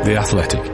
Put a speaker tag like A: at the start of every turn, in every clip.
A: The Athletic.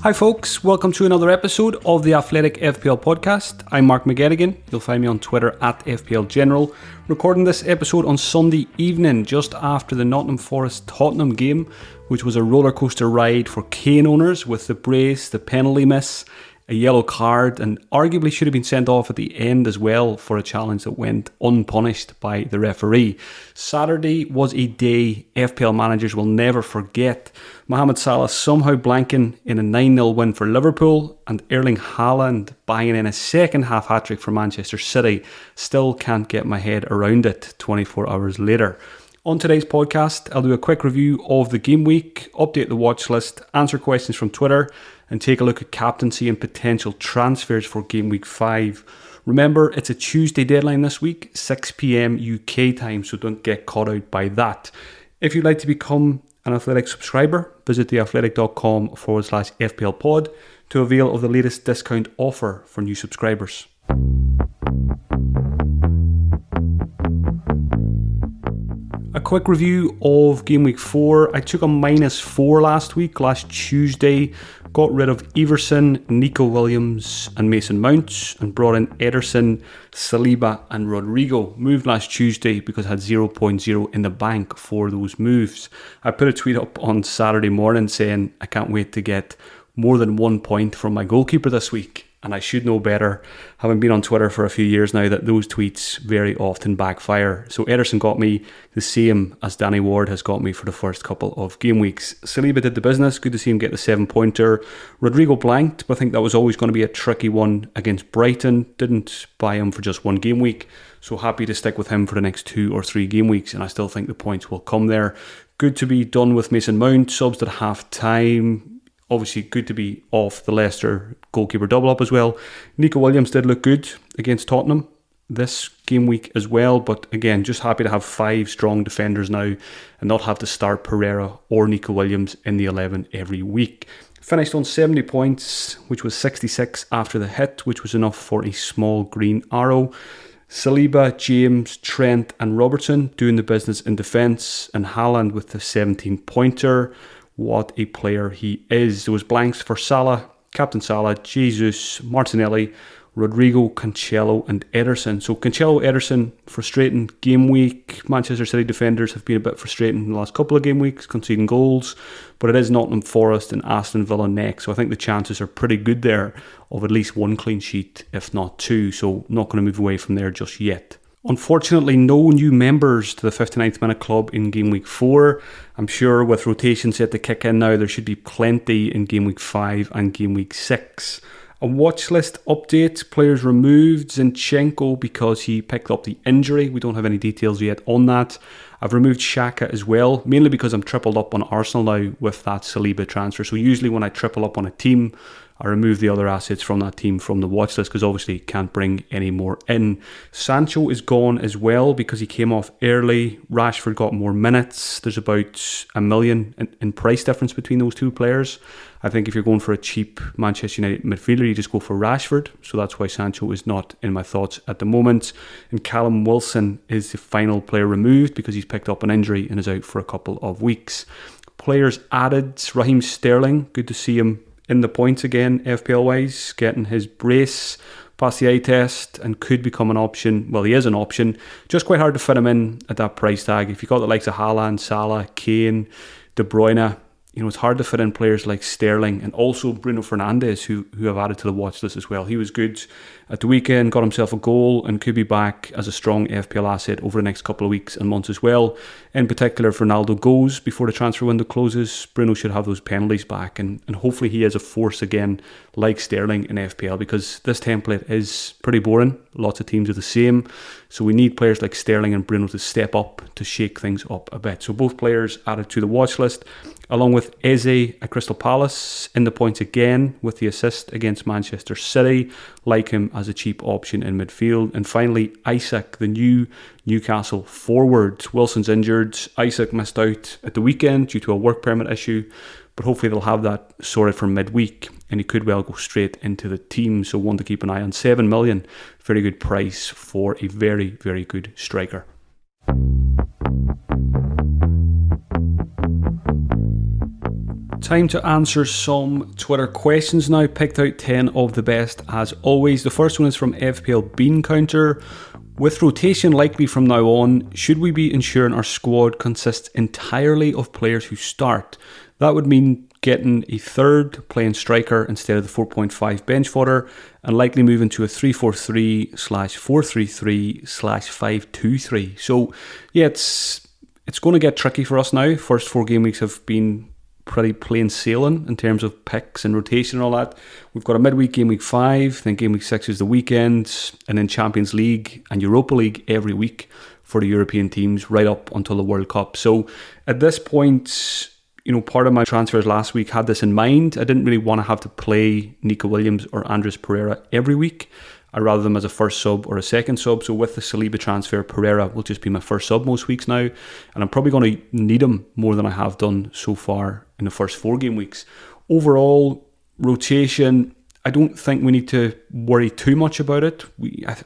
B: Hi folks, welcome to another episode of the Athletic FPL podcast. I'm Mark McGettigan. You'll find me on Twitter at FPL General. Recording this episode on Sunday evening, just after the Nottingham Forest Tottenham game, which was a rollercoaster ride for Kane owners with the brace, the penalty miss, a yellow card, and arguably should have been sent off at the end as well for a challenge that went unpunished by the referee. Saturday was a day FPL managers will never forget. Mohamed Salah somehow blanking in a 9-0 win for Liverpool, and Erling Haaland buying in a second half hat-trick for Manchester City. Still can't get my head around it 24 hours later. On today's podcast, I'll do a quick review of the game week, update the watch list, answer questions from Twitter, and take a look at captaincy and potential transfers for game week 5. Remember, it's a Tuesday deadline this week, 6 p.m. UK time, so don't get caught out by that. If you'd like to become an Athletic subscriber, visit theathletic.com/FPL pod to avail of the latest discount offer for new subscribers. A quick review of Game Week 4. I took a -4 last Tuesday. Got rid of Everson, Nico Williams and Mason Mount and brought in Ederson, Saliba and Rodrigo. Moved last Tuesday because I had 0.0 in the bank for those moves. I put a tweet up on Saturday morning saying I can't wait to get more than 1 point from my goalkeeper this week. And I should know better, having been on Twitter for a few years now, that those tweets very often backfire. So Ederson got me the same as Danny Ward has got me for the first couple of game weeks. Saliba did the business. Good to see him get the 7-pointer. Rodrigo blanked, but I think that was always going to be a tricky one against Brighton. Didn't buy him for just one game week. So happy to stick with him for the next 2 or 3 game weeks. And I still think the points will come there. Good to be done with Mason Mount. Subs at half time. Obviously, good to be off the Leicester goalkeeper double up as well. Nico Williams did look good against Tottenham this game week as well. But again, just happy to have 5 strong defenders now and not have to start Pereira or Nico Williams in the 11 every week. Finished on 70 points, which was 66 after the hit, which was enough for a small green arrow. Saliba, James, Trent and Robertson doing the business in defence, and Haaland with the 17-pointer. What a player he is. There was blanks for Salah, Captain Salah, Jesus, Martinelli, Rodrigo, Cancelo and Ederson. So Cancelo, Ederson, frustrating game week. Manchester City defenders have been a bit frustrating in the last couple of game weeks, conceding goals. But it is Nottingham Forest and Aston Villa next. So I think the chances are pretty good there of at least 1 clean sheet, if not 2. So not going to move away from there just yet. Unfortunately, no new members to the 59th Minute Club in Game Week 4. I'm sure with rotation set to kick in now, there should be plenty in Game Week 5 and Game Week 6. A watch list update. Players removed. Zenchenko because he picked up the injury. We don't have any details yet on that. I've removed Xhaka as well, mainly because I'm tripled up on Arsenal now with that Saliba transfer. So usually when I triple up on a team, I remove the other assets from that team from the watch list because obviously can't bring any more in. Sancho is gone as well because he came off early. Rashford got more minutes. There's about $1 million in price difference between those 2 players. I think if you're going for a cheap Manchester United midfielder, you just go for Rashford. So that's why Sancho is not in my thoughts at the moment. And Callum Wilson is the final player removed because he's picked up an injury and is out for a couple of weeks. Players added. Raheem Sterling, good to see him in the points again, FPL-wise, getting his brace, passed the eye test, and could become an option. Well, he is an option. Just quite hard to fit him in at that price tag. If you got the likes of Haaland, Salah, Kane, De Bruyne, it's hard to fit in players like Sterling and also Bruno Fernandes, who have added to the watch list as well. He was good at the weekend, got himself a goal, and could be back as a strong FPL asset over the next couple of weeks and months as well. In particular, if Ronaldo goes before the transfer window closes, Bruno should have those penalties back, and hopefully he is a force again like Sterling in FPL, because this template is pretty boring. Lots of teams are the same. So we need players like Sterling and Bruno to step up to shake things up a bit. So both players added to the watch list, along with Eze at Crystal Palace in the points again with the assist against Manchester City. Like him as a cheap option in midfield. And finally, Isak, the new Newcastle forward. Wilson's injured. Isak missed out at the weekend due to a work permit issue, but hopefully they'll have that sorted for midweek. and he could well go straight into the team. So one to keep an eye on. 7 million, very good price for a very, very good striker. Time to answer some Twitter questions now. Picked out 10 of the best as always. The first one is from FPL Bean Counter. With rotation likely from now on, should we be ensuring our squad consists entirely of players who start? That would mean getting a third playing striker instead of the 4.5 bench fodder, and likely moving to a 3-4-3/4-3-3/5-2-3. So yeah, it's going to get tricky for us now. First 4 game weeks have been pretty plain sailing in terms of picks and rotation and all that. We've got a midweek game week 5, then game week 6 is the weekend, and then Champions League and Europa League every week for the European teams right up until the World Cup. So at this point, part of my transfers last week had this in mind. I didn't really want to have to play Nico Williams or Andres Pereira every week. I'd rather them as a first sub or a second sub. So with the Saliba transfer, Pereira will just be my first sub most weeks now. And I'm probably going to need him more than I have done so far in the first 4 game weeks. Overall, rotation, I don't think we need to worry too much about it.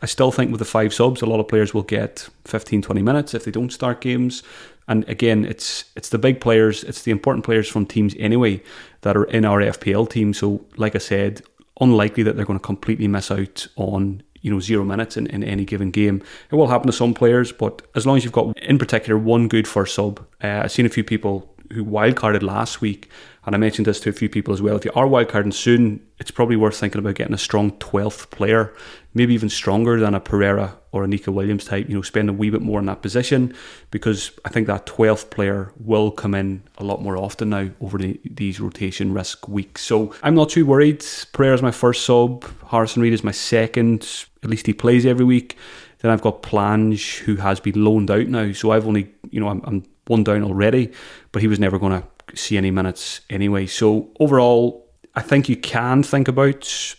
B: I still think with the 5 subs, a lot of players will get 15-20 minutes if they don't start games. And again, it's the big players, it's the important players from teams anyway that are in our FPL team. So like I said, unlikely that they're going to completely miss out on 0 minutes in any given game. It will happen to some players, but as long as you've got, in particular, one good first sub. I've seen a few people who wildcarded last week, and I mentioned this to a few people as well. If you are wildcarding soon, it's probably worth thinking about getting a strong 12th player, maybe even stronger than a Pereira or a Nico Williams type. Spend a wee bit more in that position, because I think that 12th player will come in a lot more often now over these rotation risk weeks. So I'm not too worried. Pereira's my first sub. Harrison Reed is my second. At least he plays every week. Then I've got Plange, who has been loaned out now. So I've only, I'm one down already, but he was never going to see any minutes anyway. So overall, I think you can think about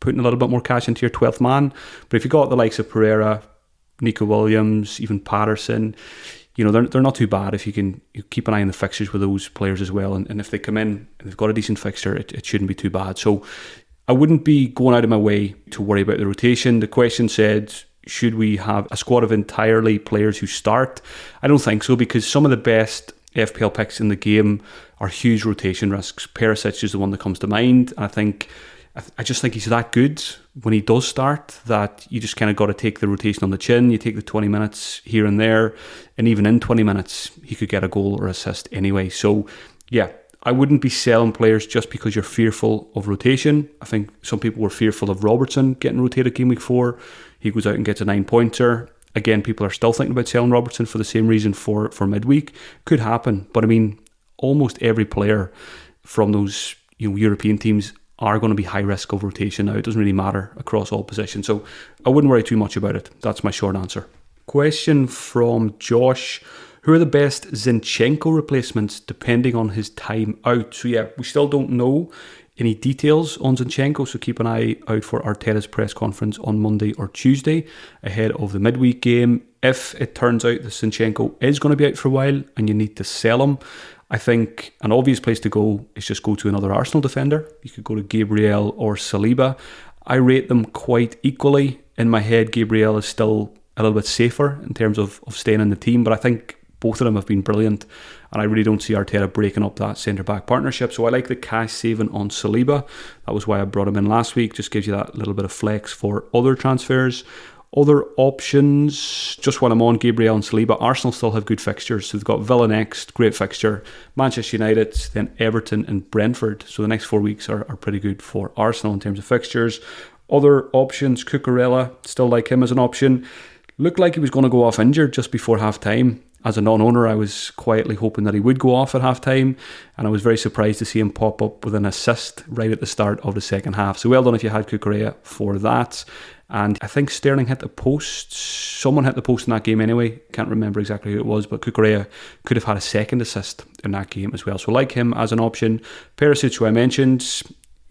B: putting a little bit more cash into your 12th man. But if you got the likes of Pereira, Nico Williams, even Patterson, they're not too bad if you keep an eye on the fixtures with those players as well. And if they come in and they've got a decent fixture, it shouldn't be too bad. So I wouldn't be going out of my way to worry about the rotation. The question said, should we have a squad of entirely players who start? I don't think so, because some of the best FPL picks in the game are huge rotation risks. Perisic is the one that comes to mind. And I just think he's that good when he does start that you just kind of got to take the rotation on the chin. You take the 20 minutes here and there, and even in 20 minutes, he could get a goal or assist anyway. So yeah, I wouldn't be selling players just because you're fearful of rotation. I think some people were fearful of Robertson getting rotated game week 4. He goes out and gets a 9-pointer. Again, people are still thinking about selling Robertson for the same reason for midweek. Could happen, but I mean, almost every player from those European teams are going to be high risk of rotation now. It doesn't really matter across all positions, so I wouldn't worry too much about it. That's my short answer. Question from Josh: who are the best Zenchenko replacements depending on his time out? So yeah, we still don't know any details on Zenchenko, so keep an eye out for Arteta's press conference on Monday or Tuesday ahead of the midweek game. If it turns out that Zenchenko is going to be out for a while and you need to sell him, I think an obvious place to go is just go to another Arsenal defender. You could go to Gabriel or Saliba. I rate them quite equally. In my head, Gabriel is still a little bit safer in terms of staying in the team, but I think both of them have been brilliant, and I really don't see Arteta breaking up that centre-back partnership. So I like the cash saving on Saliba. That was why I brought him in last week. Just gives you that little bit of flex for other transfers. Other options, just while I'm on Gabriel and Saliba, Arsenal still have good fixtures. So they've got Villa next, great fixture, Manchester United, then Everton and Brentford. So the next 4 weeks are pretty good for Arsenal in terms of fixtures. Other options, Cucurella, still like him as an option. Looked like he was going to go off injured just before half-time. As a non-owner, I was quietly hoping that he would go off at half-time, and I was very surprised to see him pop up with an assist right at the start of the second half. So well done if you had Cucurella for that. And I think Sterling hit the post. Someone hit the post in that game anyway. Can't remember exactly who it was, but Cucurella could have had a second assist in that game as well. So like him as an option. Perisic, who I mentioned,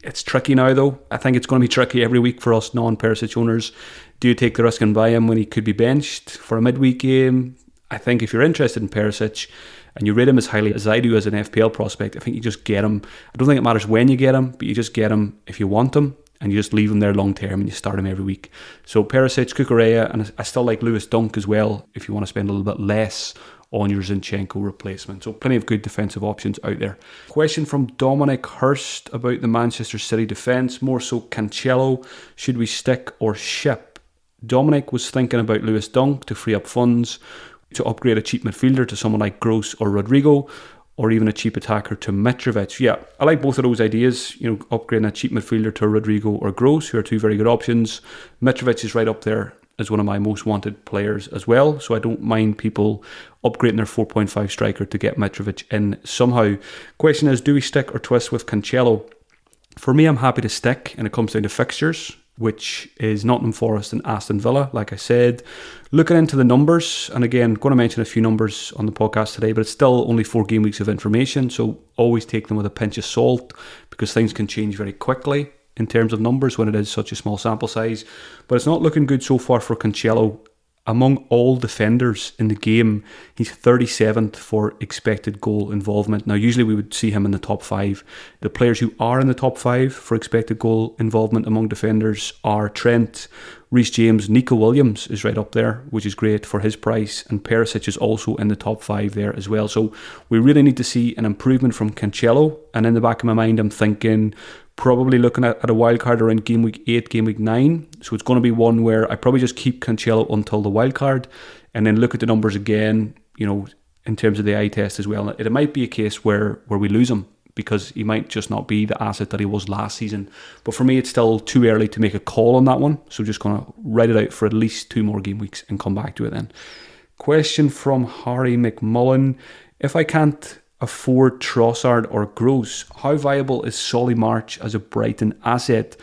B: it's tricky now though. I think it's going to be tricky every week for us non-Perisic owners. Do you take the risk and buy him when he could be benched for a midweek game? I think if you're interested in Perisic, and you rate him as highly as I do as an FPL prospect, I think you just get him. I don't think it matters when you get him, but you just get him if you want him, and you just leave him there long term and you start him every week. So Perisic, Cucurella, and I still like Lewis Dunk as well if you want to spend a little bit less on your Zenchenko replacement. So plenty of good defensive options out there. Question from Dominic Hurst about the Manchester City defence, more so Cancelo. Should we stick or ship? Dominic was thinking about Lewis Dunk to free up funds to upgrade a cheap midfielder to someone like Gross or Rodrigo, or even a cheap attacker to Mitrovic. Yeah, I like both of those ideas, upgrading a cheap midfielder to Rodrigo or Gross, who are two very good options. Mitrovic is right up there as one of my most wanted players as well, so I don't mind people upgrading their 4.5 striker to get Mitrovic in somehow. Question is, do we stick or twist with Cancelo? For me, I'm happy to stick, and it comes down to fixtures, which is Nottingham Forest and Aston Villa, like I said. Looking into the numbers, and again, going to mention a few numbers on the podcast today, but it's still only 4 game weeks of information, so always take them with a pinch of salt, because things can change very quickly in terms of numbers when it is such a small sample size. But it's not looking good so far for Cancelo. Among all defenders in the game, he's 37th for expected goal involvement. Now, usually we would see him in the top 5. The players who are in the top 5 for expected goal involvement among defenders are Trent, Reece James, Nico Williams is right up there, which is great for his price, and Perisic is also in the top 5 there as well. So we really need to see an improvement from Cancelo, and in the back of my mind I'm thinking probably looking at a wild card around game week 8, game week 9. So it's going to be one where I probably just keep Cancelo until the wild card, and then look at the numbers again, in terms of the eye test as well. It might be a case where we lose him, because he might just not be the asset that he was last season. But for me, it's still too early to make a call on that one. So just going to write it out for at least 2 more game weeks and come back to it then. Question from Harry McMullen. If I can't afford Trossard or Gross, how viable is Solly March as a Brighton asset?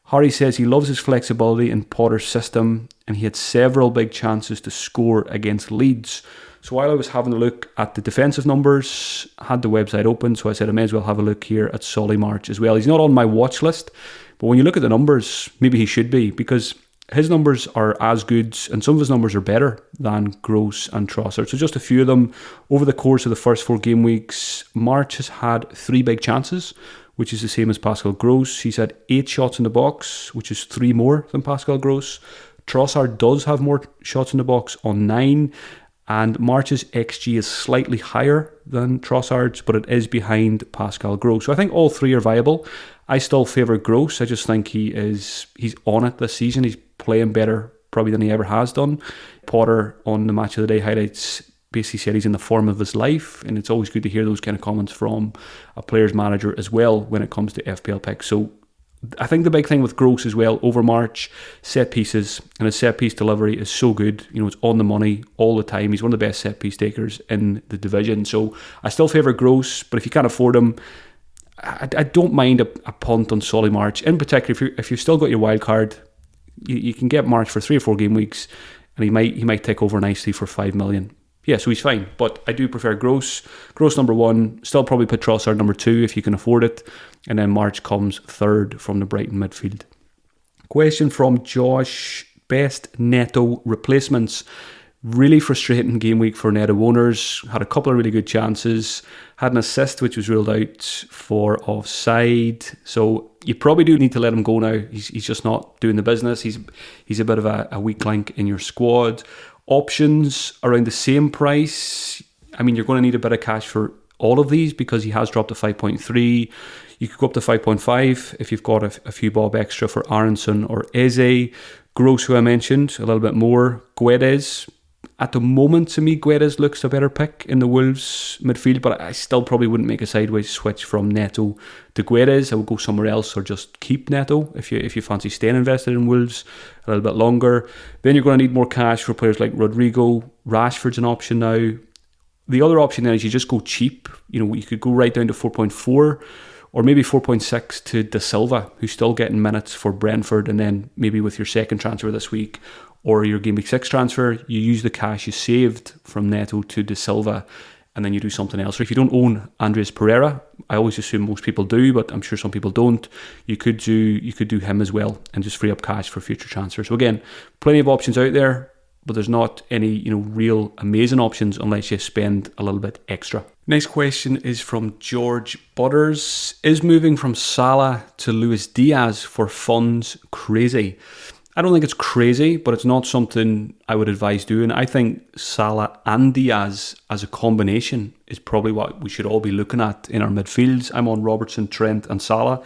B: Harry says he loves his flexibility in Potter's system, and he had several big chances to score against Leeds. So while I was having a look at the defensive numbers, I had the website open, so I said I may as well have a look here at Solly March as well. He's not on my watch list, but when you look at the numbers, maybe he should be, because his numbers are as good, and some of his numbers are better than Gross and Trossard. So just a few of them. Over the course of the first 4 game weeks, March has had 3 big chances, which is the same as Pascal Gross. He's had 8 shots in the box, which is 3 more than Pascal Gross. Trossard does have more shots in the box on 9, and March's XG is slightly higher than Trossard's, but it is behind Pascal Gross. So I think all 3 are viable. I still favour Gross. I just think he's on it this season. He's playing better probably than he ever has done. Potter on the Match of the Day highlights basically said he's in the form of his life, and it's always good to hear those kind of comments from a player's manager as well when it comes to FPL picks. So I think the big thing with Gross as well, over March, set pieces, and his set piece delivery is so good. It's on the money all the time. He's one of the best set piece takers in the division. So I still favour Gross, but if you can't afford him, I don't mind a punt on Solly March. In particular, if you've still got your wild card, you can get March for 3 or 4 game weeks, and he might take over nicely for 5 million. Yeah, so he's fine, but I do prefer Gross. Gross number 1, still probably put Trossard number 2 if you can afford it, and then March comes 3rd from the Brighton midfield. Question from Josh, best Neto replacements. Really frustrating game week for Neto owners. Had a couple of really good chances. Had an assist which was ruled out for offside. So you probably do need to let him go now. He's just not doing the business. He's a bit of a weak link in your squad. Options around the same price. I mean, you're going to need a bit of cash for all of these because he has dropped to 5.3. You could go up to 5.5 if you've got a few bob extra for Aronson or Eze. Gross, who I mentioned, a little bit more. Guedes. At the moment, to me, Guedes looks a better pick in the Wolves midfield, but I still probably wouldn't make a sideways switch from Neto to Guedes. I would go somewhere else or just keep Neto if you fancy staying invested in Wolves a little bit longer. Then you're going to need more cash for players like Rodrigo. Rashford's an option now. The other option then is you just go cheap. You could go right down to 4.4 or maybe 4.6 to De Silva, who's still getting minutes for Brentford, and then maybe with your second transfer this week or your Game Week 6 transfer, you use the cash you saved from Neto to De Silva, and then you do something else. Or if you don't own Andreas Pereira, I always assume most people do, but I'm sure some people don't, you could do him as well and just free up cash for future transfers. So again, plenty of options out there. but there's not any, real amazing options unless you spend a little bit extra. Next question is from George Butters. Is moving from Salah to Luis Diaz for funds crazy? I don't think it's crazy, but it's not something I would advise doing. I think Salah and Diaz as a combination is probably what we should all be looking at in our midfields. I'm on Robertson, Trent and Salah.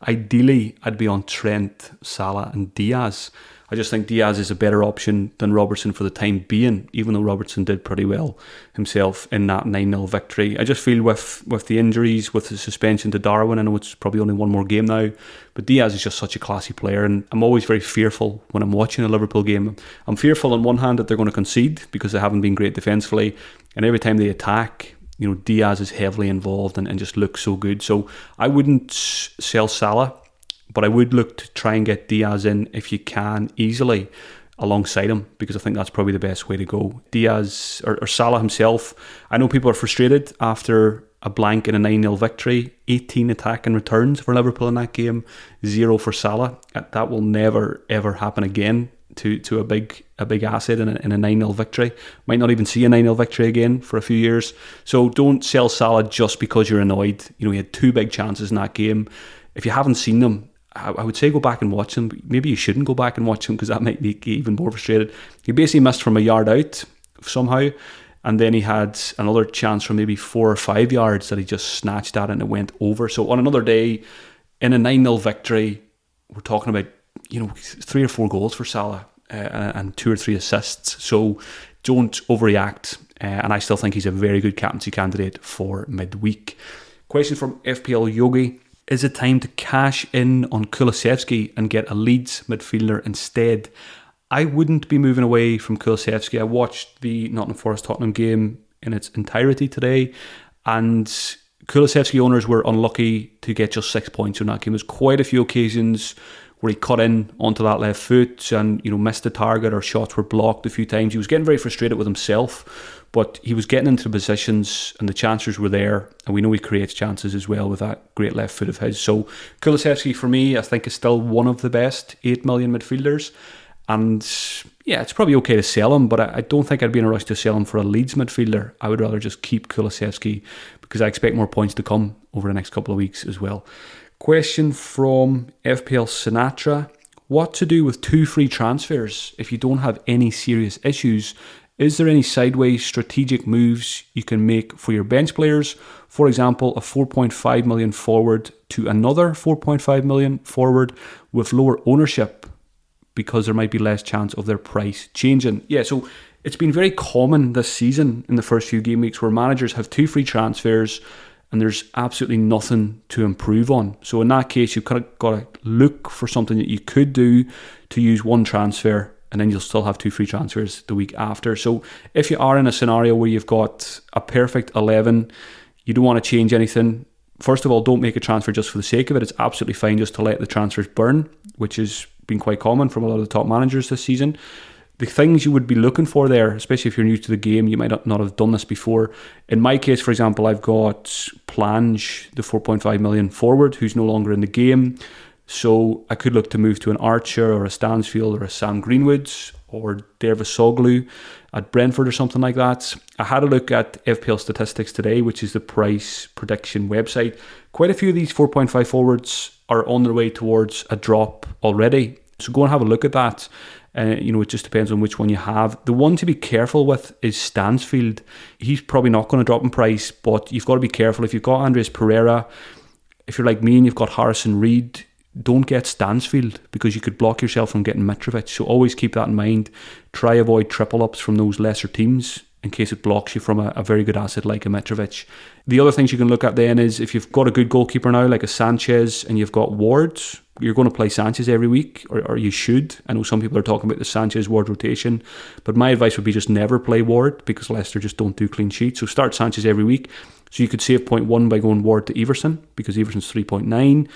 B: Ideally, I'd be on Trent, Salah and Diaz. I just think Diaz is a better option than Robertson for the time being, even though Robertson did pretty well himself in that 9-0 victory. I just feel with the injuries, with the suspension to Darwin, I know it's probably only one more game now, but Diaz is just such a classy player, and I'm always very fearful when I'm watching a Liverpool game. I'm fearful on one hand that they're going to concede because they haven't been great defensively, and every time they attack, Diaz is heavily involved and just looks so good. So I wouldn't sell Salah, but I would look to try and get Diaz in if you can easily alongside him, because I think that's probably the best way to go. Diaz or Salah himself, I know people are frustrated after a blank in a 9-0 victory, 18 attack and returns for Liverpool in that game, 0 for Salah. That will never ever happen again to a big asset in a 9-0 victory. Might not even see a 9-0 victory again for a few years. So don't sell Salah just because you're annoyed. He had 2 big chances in that game. If you haven't seen them, I would say go back and watch them. Maybe you shouldn't go back and watch them because that might make you even more frustrated. He basically missed from a yard out somehow, and then he had another chance from maybe 4 or 5 yards that he just snatched at and it went over. So on another day, in a 9-0 victory, we're talking about 3 or 4 goals for Salah and 2 or 3 assists. So don't overreact. And I still think he's a very good captaincy candidate for midweek. Question from FPL Yogi. Is it time to cash in on Kulusevski and get a Leeds midfielder instead? I wouldn't be moving away from Kulusevski. I watched the Nottingham Forest Tottenham game in its entirety today, and Kulusevski owners were unlucky to get just 6 points in that game. There's quite a few occasions where he cut in onto that left foot and missed the target, or shots were blocked a few times. He was getting very frustrated with himself, but he was getting into the positions and the chances were there, and we know he creates chances as well with that great left foot of his. So Kulusevski for me, I think, is still one of the best 8 million midfielders, and yeah, it's probably okay to sell him, but I don't think I'd be in a rush to sell him for a Leeds midfielder. I would rather just keep Kulusevski because I expect more points to come over the next couple of weeks as well. Question from FPL Sinatra. What to do with 2 free transfers if you don't have any serious issues? Is there any sideways strategic moves you can make for your bench players? For example, a 4.5 million forward to another 4.5 million forward with lower ownership because there might be less chance of their price changing. Yeah, so it's been very common this season in the first few game weeks where managers have 2 free transfers and there's absolutely nothing to improve on. So in that case, you've kind of got to look for something that you could do to use 1 transfer, and then you'll still have 2 free transfers the week after. So if you are in a scenario where you've got a perfect 11, you don't want to change anything, first of all, don't make a transfer just for the sake of it. It's absolutely fine just to let the transfers burn, which has been quite common from a lot of the top managers this season. The things you would be looking for there, especially if you're new to the game, you might not have done this before. In my case, for example, I've got Plange, the 4.5 million forward, who's no longer in the game. So I could look to move to an Archer or a Stansfield or a Sam Greenwoods or Dervisoglu at Brentford or something like that. I had a look at FPL Statistics today, which is the price prediction website. Quite a few of these 4.5 forwards are on their way towards a drop already. So go and have a look at that. It just depends on which one you have. The one to be careful with is Stansfield. He's probably not going to drop in price, but you've got to be careful. If you've got Andres Pereira, if you're like me and you've got Harrison Reed, don't get Stansfield because you could block yourself from getting Mitrovic. So always keep that in mind. Try avoid triple ups from those lesser teams in case it blocks you from a very good asset like a Mitrovic. The other things you can look at then is if you've got a good goalkeeper now like a Sanchez and you've got Ward, you're going to play Sanchez every week, or you should. I know some people are talking about the Sanchez-Ward rotation, but my advice would be just never play Ward because Leicester just don't do clean sheets. So start Sanchez every week. So you could save 0.1 by going Ward to Everson because Everson's 3.9.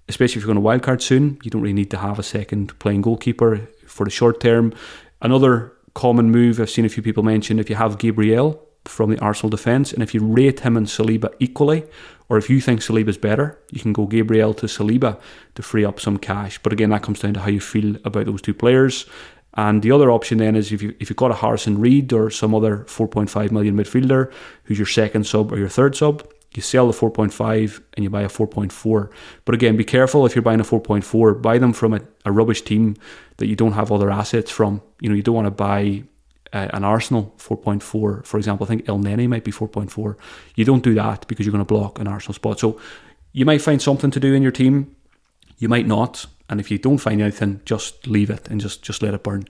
B: Especially if you're going to wildcard soon, you don't really need to have a second playing goalkeeper for the short term. Another common move I've seen a few people mention, if you have Gabriel from the Arsenal defence, and if you rate him and Saliba equally, or if you think Saliba's better, you can go Gabriel to Saliba to free up some cash. But again, that comes down to how you feel about those two players. And the other option then is if you've got a Harrison Reed or some other 4.5 million midfielder who's your second sub or your third sub, you sell the 4.5 and you buy a 4.4. But again, be careful if you're buying a 4.4, buy them from a rubbish team that you don't have other assets from. You don't want to buy an Arsenal 4.4, for example. I think El Nene might be 4.4. You don't do that because you're going to block an Arsenal spot. So you might find something to do in your team. You might not. And if you don't find anything, just leave it and just let it burn.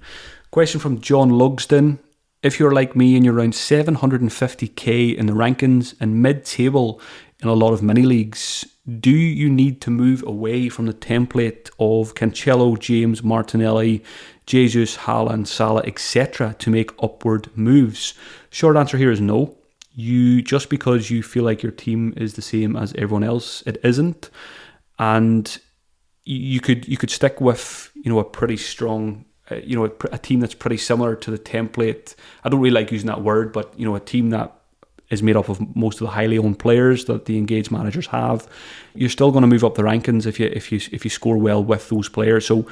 B: Question from John Lugsden. If you're like me and you're around 750k in the rankings and mid-table in a lot of mini leagues, do you need to move away from the template of Cancelo, James, Martinelli, Jesus, Haaland, Salah, etc. to make upward moves? Short answer here is no. Just because you feel like your team is the same as everyone else, it isn't. And you could stick with a pretty strong a team that's pretty similar to the template. I don't really like using that word, but a team that is made up of most of the highly owned players that the engaged managers have. You're still going to move up the rankings if you score well with those players. So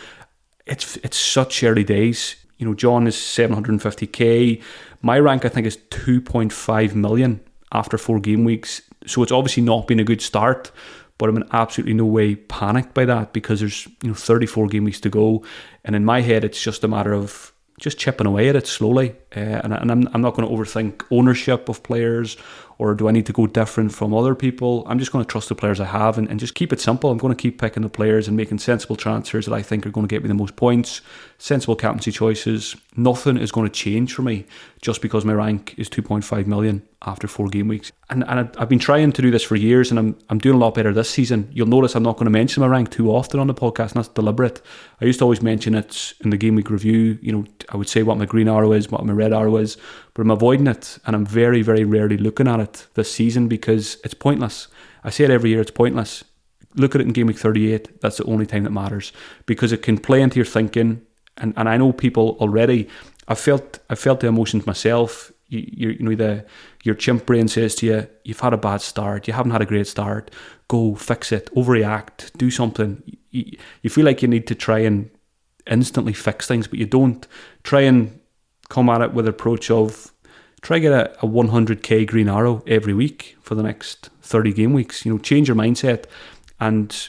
B: it's such early days. John is 750k. My rank I think is 2.5 million after 4 game weeks. So it's obviously not been a good start. But I'm in absolutely no way panicked by that because there's 34 game weeks to go, and in my head it's just a matter of just chipping away at it slowly. And I'm not going to overthink ownership of players, or do I need to go different from other people? I'm just going to trust the players I have and just keep it simple. I'm going to keep picking the players and making sensible transfers that I think are going to get me the most points, sensible captaincy choices. Nothing is going to change for me just because my rank is 2.5 million after 4 game weeks. And I've been trying to do this for years, and I'm doing a lot better this season. You'll notice I'm not going to mention my rank too often on the podcast, and that's deliberate. I used to always mention it in the game week review. I would say what my green arrow is, what my red arrow is, but I'm avoiding it, and I'm very, very rarely looking at it this season because it's pointless. I say it every year, it's pointless. Look at it in game week 38. That's the only time that matters because it can play into your thinking. And I know people already. I felt the emotions myself. Your chimp brain says to you, you've had a bad start, you haven't had a great start, go fix it, overreact, do something. You feel like you need to try and instantly fix things, but you don't. Try and come at it with an approach of try get a 100k green arrow every week for the next 30 game weeks. Change your mindset and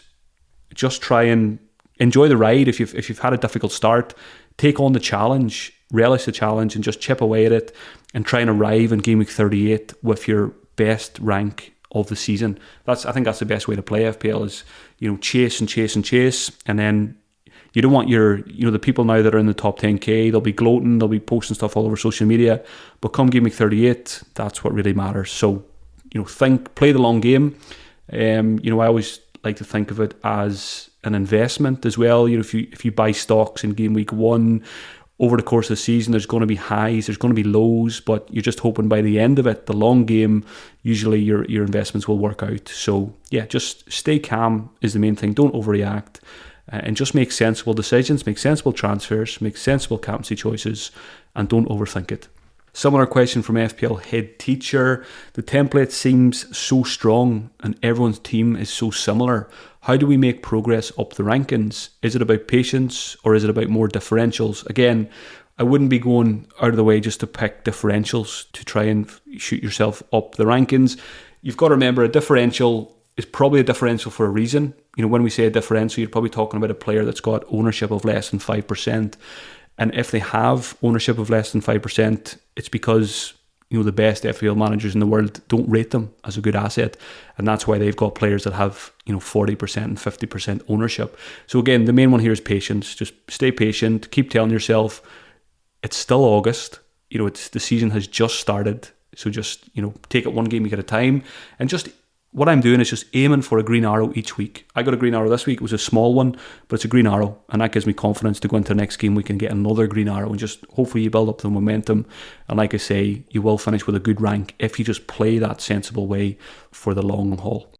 B: just try and enjoy the ride. If you've had a difficult start, take on the challenge, relish the challenge, and just chip away at it and try and arrive in game week 38 with your best rank of the season. I think that's the best way to play FPL is, chase and chase and chase. And then you don't want the people now that are in the top 10k, they'll be gloating, they'll be posting stuff all over social media. But come game week 38, that's what really matters. So, play the long game. I always like to think of it as an investment as well. If you buy stocks in game week 1, over the course of the season, there's going to be highs, there's going to be lows, but you're just hoping by the end of it, the long game, usually your investments will work out. So yeah, just stay calm is the main thing. Don't overreact and just make sensible decisions, make sensible transfers, make sensible captaincy choices, and don't overthink it. Similar question from FPL Head Teacher. The template seems so strong and everyone's team is so similar. How do we make progress up the rankings? Is it about patience or is it about more differentials? Again, I wouldn't be going out of the way just to pick differentials to try and shoot yourself up the rankings. You've got to remember a differential is probably a differential for a reason. When we say a differential, you're probably talking about a player that's got ownership of less than 5%. And if they have ownership of less than 5%, it's because the best FPL managers in the world don't rate them as a good asset, and that's why they've got players that have 40% and 50% ownership. So again, the main one here is patience. Just stay patient. Keep telling yourself it's still August. The season has just started. So just take it one game week at a time, and just what I'm doing is just aiming for a green arrow each week. I got a green arrow this week. It was a small one, but it's a green arrow. And that gives me confidence to go into the next game week and get another green arrow. And just hopefully you build up the momentum. And like I say, you will finish with a good rank if you just play that sensible way for the long haul.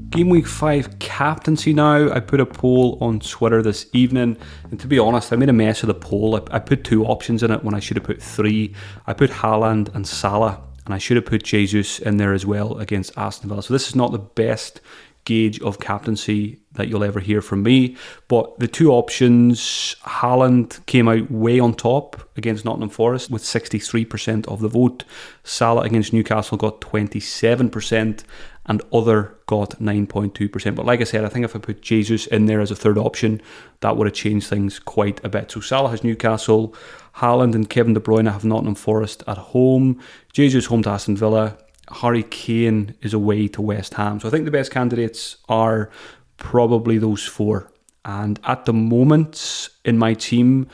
B: Game week 5 captaincy now. I put a poll on Twitter this evening, and to be honest, I made a mess of the poll. I put 2 options in it when I should have put 3. I put Haaland and Salah, and I should have put Jesus in there as well against Aston Villa. So this is not the best gauge of captaincy that you'll ever hear from me. But the two options, Haaland came out way on top against Nottingham Forest with 63% of the vote. Salah against Newcastle got 27%, and other got 9.2%. But like I said, I think if I put Jesus in there as a third option, that would have changed things quite a bit. So Salah has Newcastle, Haaland and Kevin De Bruyne have Nottingham Forest at home, Jesus home to Aston Villa, Harry Kane is away to West Ham. So I think the best candidates are probably those four. And at the moment in my team,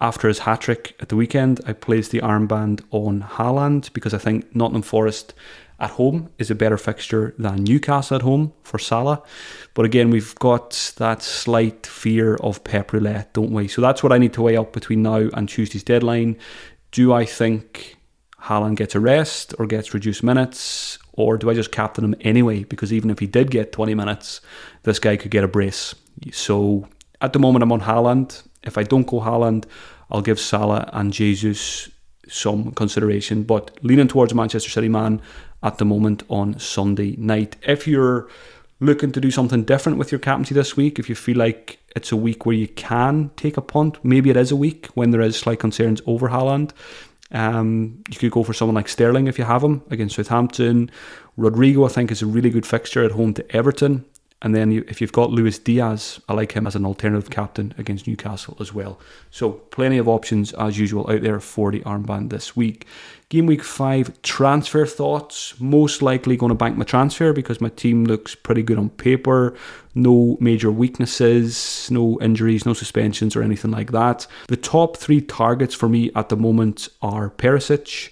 B: after his hat-trick at the weekend, I placed the armband on Haaland because I think Nottingham Forest at home is a better fixture than Newcastle at home for Salah. But again, we've got that slight fear of Pep Roulette, don't we? So that's what I need to weigh up between now and Tuesday's deadline. Do I think Haaland gets a rest or gets reduced minutes, or do I just captain him anyway? Because even if he did get 20 minutes, this guy could get a brace. So at the moment, I'm on Haaland. If I don't go Haaland, I'll give Salah and Jesus some consideration, but leaning towards a Manchester City man at the moment on Sunday night. If you're looking to do something different with your captaincy this week, if you feel like it's a week where you can take a punt, maybe it is a week when there is slight concerns over Haaland, you could go for someone like Sterling if you have him against Southampton. Rodrigo, I think, is a really good fixture at home to Everton. And then if you've got Luis Diaz, I like him as an alternative captain against Newcastle as well. So plenty of options as usual out there for the armband this week. Game week 5 transfer thoughts. Most likely going to bank my transfer because my team looks pretty good on paper. No major weaknesses, no injuries, no suspensions or anything like that. The top 3 targets for me at the moment are Perisic,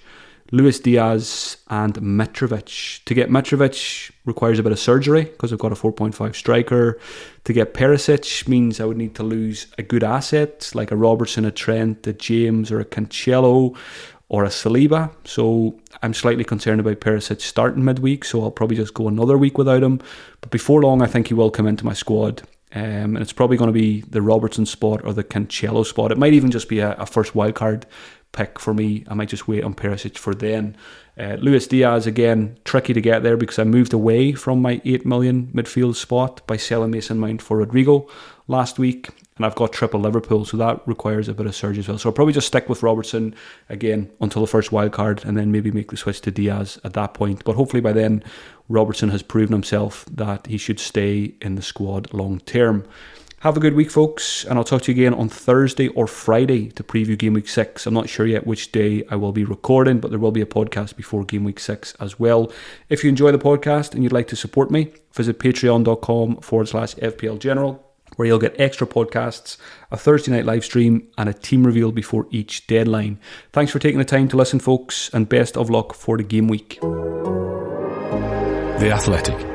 B: Luis Diaz and Mitrovic. To get Mitrovic requires a bit of surgery because I've got a 4.5 striker. To get Perisic means I would need to lose a good asset like a Robertson, a Trent, a James or a Cancelo or a Saliba. So I'm slightly concerned about Perisic starting midweek, so I'll probably just go another week without him. But before long, I think he will come into my squad. And it's probably going to be the Robertson spot or the Cancelo spot. It might even just be a first wildcard pick for me. I might just wait on Perisic for then. Luis Diaz, again, tricky to get there because I moved away from my 8 million midfield spot by selling Mason Mount for Rodrigo last week. And I've got triple Liverpool, so that requires a bit of surge as well. So I'll probably just stick with Robertson again until the first wild card and then maybe make the switch to Diaz at that point. But hopefully by then, Robertson has proven himself that he should stay in the squad long term. Have a good week, folks, and I'll talk to you again on Thursday or Friday to preview Game Week 6. I'm not sure yet which day I will be recording, but there will be a podcast before Game Week 6 as well. If you enjoy the podcast and you'd like to support me, visit patreon.com/FPL General, where you'll get extra podcasts, a Thursday night live stream, and a team reveal before each deadline. Thanks for taking the time to listen, folks, and best of luck for the game week.
A: The Athletic.